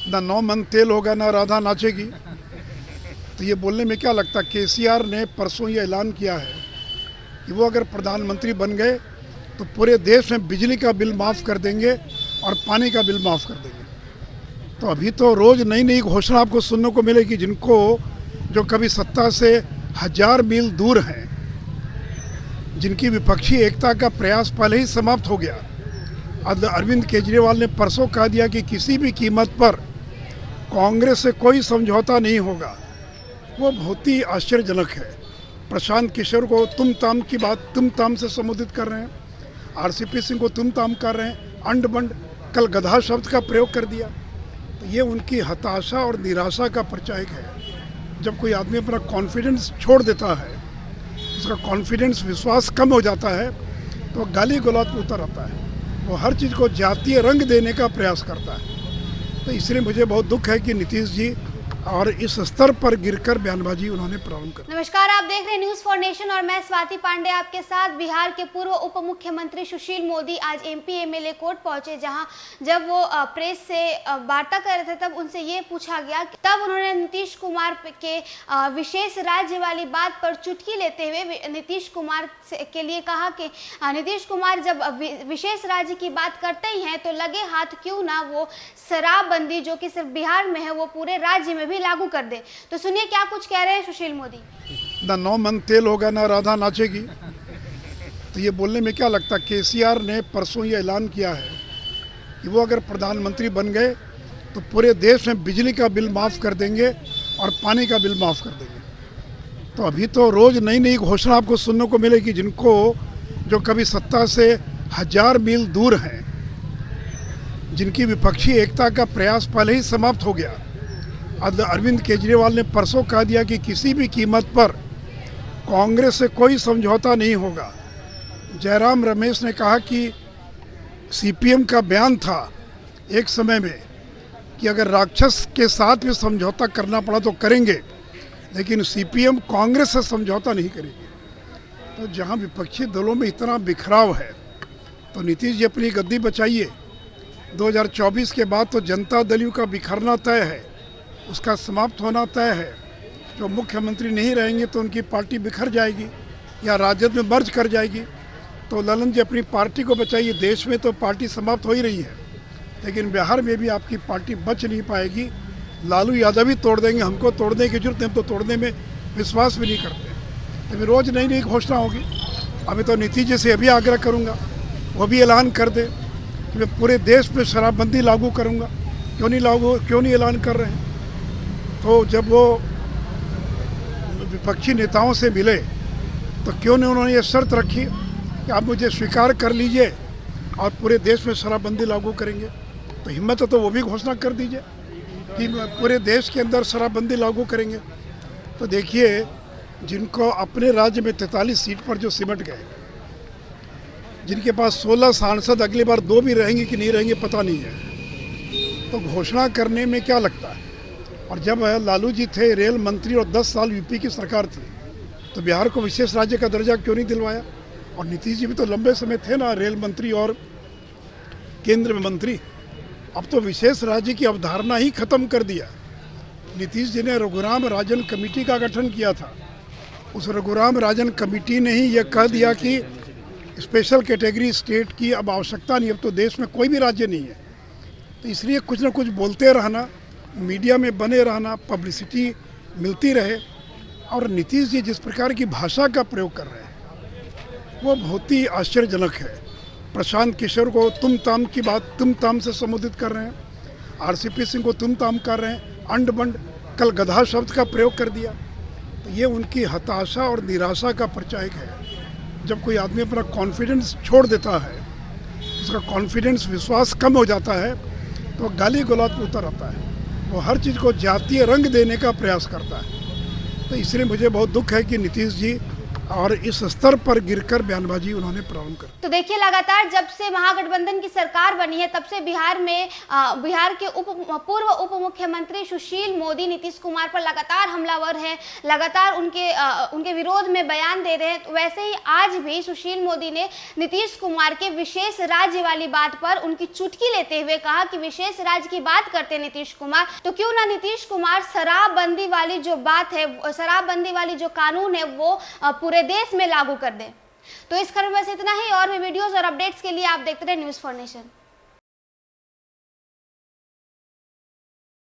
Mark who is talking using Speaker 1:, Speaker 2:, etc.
Speaker 1: ना 9 मन तेल होगा ना राधा नाचेगी। तो ये बोलने में क्या लगता है? केसीआर ने परसों ये ऐलान किया है कि वो अगर प्रधानमंत्री बन गए तो पूरे देश में बिजली का बिल माफ़ कर देंगे और पानी का बिल माफ़ कर देंगे। तो अभी तो रोज़ नई नई घोषणा आपको सुनने को मिलेगी, जिनको जो कभी सत्ता से 1000 मील दूर हैं, जिनकी विपक्षी एकता का प्रयास पहले ही समाप्त हो गया। अरविंद केजरीवाल ने परसों कह दिया कि किसी भी कीमत पर कांग्रेस से कोई समझौता नहीं होगा। वो बहुत ही आश्चर्यजनक है। प्रशांत किशोर को तुम ताम की बात तुम ताम से संबोधित कर रहे हैं, आरसीपी सिंह को तुम ताम कर रहे हैं, अंड बंड, कल गधा शब्द का प्रयोग कर दिया। तो ये उनकी हताशा और निराशा का परिचायक है। जब कोई आदमी अपना कॉन्फिडेंस छोड़ देता है, उसका कॉन्फिडेंस विश्वास कम हो जाता है, तो गाली गलौज पे उतर आता है। वो हर चीज़ को जातीय रंग देने का प्रयास करता है। तो इसलिए मुझे बहुत दुख है कि नीतीश जी और इस स्तर पर गिरकर बयानबाजी उन्होंने प्रारंभ कर।
Speaker 2: नमस्कार, आप देख रहे हैं न्यूज़ फॉर नेशन और मैं स्वाति पांडे आपके साथ। बिहार के पूर्व उप मुख्यमंत्री सुशील मोदी आज एमपी एमएलए कोर्ट पहुंचे, जहां जब वो प्रेस से वार्ता कर रहे थे तब उनसे ये पूछा गया। तब उन्होंने नीतीश कुमार के विशेष राज्य वाली बात पर चुटकी लेते हुए नीतीश कुमार के लिए कहा कि नीतीश कुमार जब विशेष राज्य की बात करते ही हैं तो लगे हाथ क्यों ना वो शराबबंदी जो कि सिर्फ बिहार में है वो पूरे राज्य में भी लागू कर दे। तो सुनिए क्या कुछ कह रहे हैं सुशील मोदी।
Speaker 1: ना 9 मन तेल होगा ना राधा नाचेगी। तो ये बोलने में क्या लगता है? केसीआर ने परसों ये ऐलान किया है कि वो अगर प्रधानमंत्री बन गए तो पूरे देश में बिजली का बिल माफ़ कर देंगे और पानी का बिल माफ़ कर देंगे। तो अभी तो रोज़ नई नई घोषणा आपको सुनने को मिलेगी, जिनको जो कभी सत्ता से 1000 मील दूर हैं, जिनकी विपक्षी एकता का प्रयास पहले ही समाप्त हो गया। अरविंद केजरीवाल ने परसों कह दिया कि किसी भी कीमत पर कांग्रेस से कोई समझौता नहीं होगा। जयराम रमेश ने कहा कि सीपीएम का बयान था एक समय में कि अगर राक्षस के साथ भी समझौता करना पड़ा तो करेंगे, लेकिन सीपीएम कांग्रेस से समझौता नहीं करेगी। तो जहां विपक्षी दलों में इतना बिखराव है, तो नीतीश जी अपनी गद्दी बचाइए। 2024 के बाद तो जनता दल का बिखरना तय है, उसका समाप्त होना तय है। जो मुख्यमंत्री नहीं रहेंगे तो उनकी पार्टी बिखर जाएगी या राजद में मर्ज कर जाएगी। तो ललन जी अपनी पार्टी को बचाइए। देश में तो पार्टी समाप्त हो ही रही है, लेकिन बिहार में भी आपकी पार्टी बच नहीं पाएगी। लालू यादव ही तोड़ देंगे, हमको तोड़ने की जरूरत नहीं, हम तो तोड़ने में विश्वास भी नहीं करते। अभी रोज़ नई नई घोषणा होगी। अभी तो नीतीश जी से अभी आग्रह करूँगा वो भी ऐलान कर दे कि मैं पूरे देश में शराबबंदी लागू करूँगा। क्यों नहीं ऐलान कर रहे हैं? तो जब वो विपक्षी नेताओं से मिले तो क्यों नहीं उन्होंने ये शर्त रखी कि आप मुझे स्वीकार कर लीजिए और पूरे देश में शराबबंदी लागू करेंगे। तो हिम्मत है तो वो भी घोषणा कर दीजिए कि पूरे देश के अंदर शराबबंदी लागू करेंगे। तो देखिए, जिनको अपने राज्य में 43 सीट पर जो सिमट गए, जिनके पास 16 सांसद, अगली बार 2 भी रहेंगे कि नहीं रहेंगे पता नहीं है। तो घोषणा करने में क्या लगता है? और जब लालू जी थे रेल मंत्री और 10 साल यूपी की सरकार थी, तो बिहार को विशेष राज्य का दर्जा क्यों नहीं दिलवाया? और नीतीश जी भी तो लंबे समय थे ना रेल मंत्री और केंद्र में मंत्री। अब तो विशेष राज्य की अवधारणा ही खत्म कर दिया। नीतीश जी ने रघुराम राजन कमेटी का गठन किया था। उस रघुराम राजन कमेटी ने ही यह कह दिया कि स्पेशल कैटेगरी स्टेट की अब आवश्यकता नहीं, अब तो देश में कोई भी राज्य नहीं है। तो इसलिए कुछ ना कुछ बोलते रहना, मीडिया में बने रहना, पब्लिसिटी मिलती रहे। और नीतीश जी जिस प्रकार की भाषा का प्रयोग कर रहे हैं वो बहुत ही आश्चर्यजनक है। प्रशांत किशोर को तुम ताम की बात तुम ताम से संबोधित कर रहे हैं, आरसीपी सिंह को तुम ताम कर रहे हैं, अंड बंड, कल गधा शब्द का प्रयोग कर दिया। तो ये उनकी हताशा और निराशा का परिचायक है। जब कोई आदमी अपना कॉन्फिडेंस छोड़ देता है, उसका कॉन्फिडेंस विश्वास कम हो जाता है, तो गाली गलौज पे उतर आता है। वो हर चीज़ को जातीय रंग देने का प्रयास करता है। तो इसलिए मुझे बहुत दुख है कि नीतीश जी और इस स्तर पर गिरकर बयानबाजी उन्होंने प्रारंभ कर।
Speaker 2: तो देखिए, लगातार जब से महागठबंधन की सरकार बनी है तब से बिहार में बिहार के पूर्व उप मुख्यमंत्री सुशील मोदी नीतीश कुमार पर लगातार हमलावर हैं, लगातार उनके विरोध में बयान दे रहे हैं। तो वैसे ही आज भी सुशील मोदी ने नीतीश कुमार के विशेष राज्य वाली बात पर उनकी चुटकी लेते हुए कहा कि विशेष राज्य की बात करते नीतीश कुमार, तो क्यों ना नीतीश कुमार शराबबंदी वाली जो बात है, शराबबंदी वाली जो कानून है वो पूरे देश में लागू कर दे। तो इस खबर में बस इतना ही। और भी वीडियोस और अपडेट्स के लिए आप देखते रहे न्यूज़ फॉर नेशन।